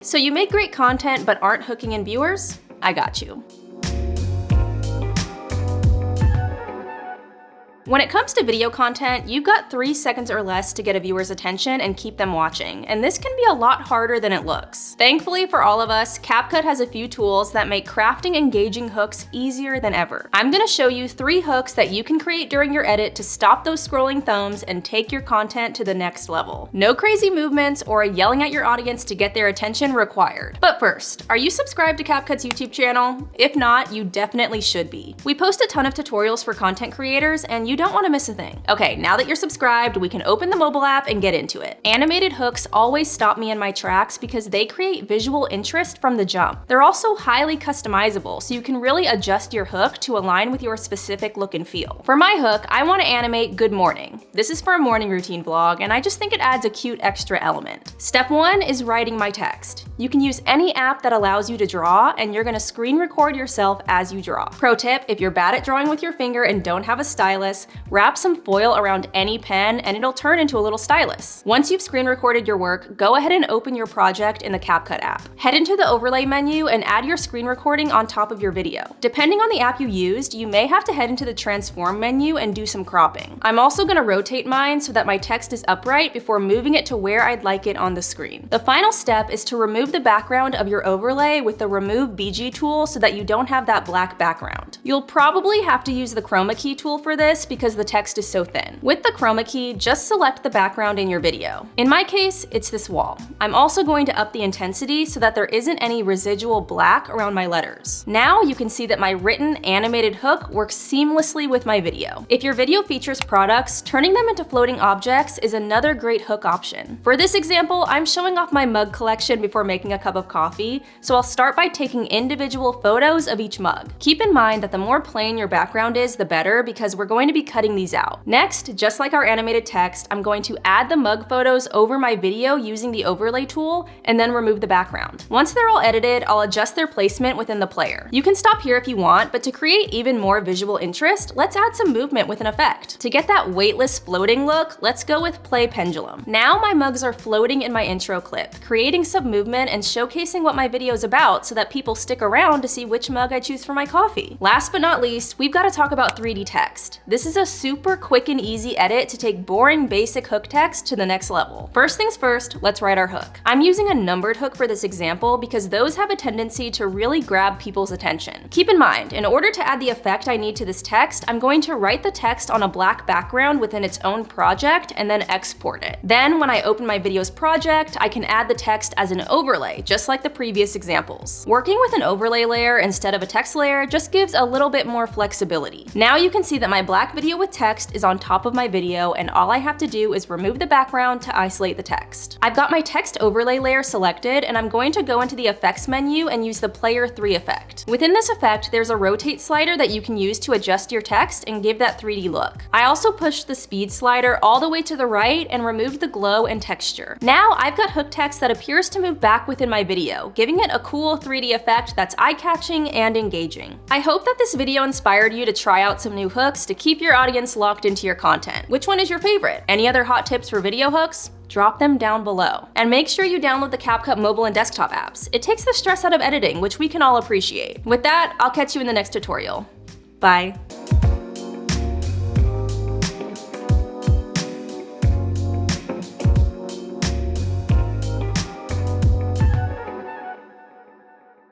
So you make great content but aren't hooking in viewers? I got you. When it comes to video content, you've got 3 seconds or less to get a viewer's attention and keep them watching, and this can be a lot harder than it looks. Thankfully for all of us, CapCut has a few tools that make crafting engaging hooks easier than ever. I'm gonna show you 3 hooks that you can create during your edit to stop those scrolling thumbs and take your content to the next level. No crazy movements or yelling at your audience to get their attention required. But first, are you subscribed to CapCut's YouTube channel? If not, you definitely should be. We post a ton of tutorials for content creators, and you don't want to miss a thing. Okay, now that you're subscribed, we can open the mobile app and get into it. Animated hooks always stop me in my tracks because they create visual interest from the jump. They're also highly customizable, so you can really adjust your hook to align with your specific look and feel. For my hook, I want to animate good morning. This is for a morning routine vlog, and I just think it adds a cute extra element. Step 1 is writing my text. You can use any app that allows you to draw, and you're gonna screen record yourself as you draw. Pro tip, if you're bad at drawing with your finger and don't have a stylus, wrap some foil around any pen and it'll turn into a little stylus. Once you've screen recorded your work, go ahead and open your project in the CapCut app. Head into the overlay menu and add your screen recording on top of your video. Depending on the app you used, you may have to head into the transform menu and do some cropping. I'm also gonna rotate mine so that my text is upright before moving it to where I'd like it on the screen. The final step is to remove the background of your overlay with the remove BG tool so that you don't have that black background. You'll probably have to use the chroma key tool for this because the text is so thin. With the chroma key, just select the background in your video. In my case, it's this wall. I'm also going to up the intensity so that there isn't any residual black around my letters. Now you can see that my written animated hook works seamlessly with my video. If your video features products, turning them into floating objects is another great hook option. For this example, I'm showing off my mug collection before making a cup of coffee, so I'll start by taking individual photos of each mug. Keep in mind that the more plain your background is, the better, because we're going to be cutting these out. Next, just like our animated text, I'm going to add the mug photos over my video using the overlay tool and then remove the background. Once they're all edited, I'll adjust their placement within the player. You can stop here if you want, but to create even more visual interest, let's add some movement with an effect. To get that weightless floating look, let's go with play pendulum. Now my mugs are floating in my intro clip, creating some movement and showcasing what my video is about so that people stick around to see which mug I choose for my coffee. Last but not least, we've got to talk about 3D text. This is a super quick and easy edit to take boring basic hook text to the next level. First things first, let's write our hook. I'm using a numbered hook for this example because those have a tendency to really grab people's attention. Keep in mind, in order to add the effect I need to this text, I'm going to write the text on a black background within its own project and then export it. Then when I open my video's project, I can add the text as an overlay, just like the previous examples. Working with an overlay layer instead of a text layer just gives a little bit more flexibility. Now you can see that my black video with text is on top of my video, and all I have to do is remove the background to isolate the text. I've got my text overlay layer selected, and I'm going to go into the effects menu and use the player 3 effect. Within this effect, there's a rotate slider that you can use to adjust your text and give that 3D look. I also pushed the speed slider all the way to the right and removed the glow and texture. Now I've got hook text that appears to move back within my video, giving it a cool 3D effect that's eye-catching and engaging. I hope that this video inspired you to try out some new hooks to keep your audience locked into your content. Which one is your favorite? Any other hot tips for video hooks? Drop them down below. And make sure you download the CapCut mobile and desktop apps. It takes the stress out of editing, which we can all appreciate. With that, I'll catch you in the next tutorial. Bye.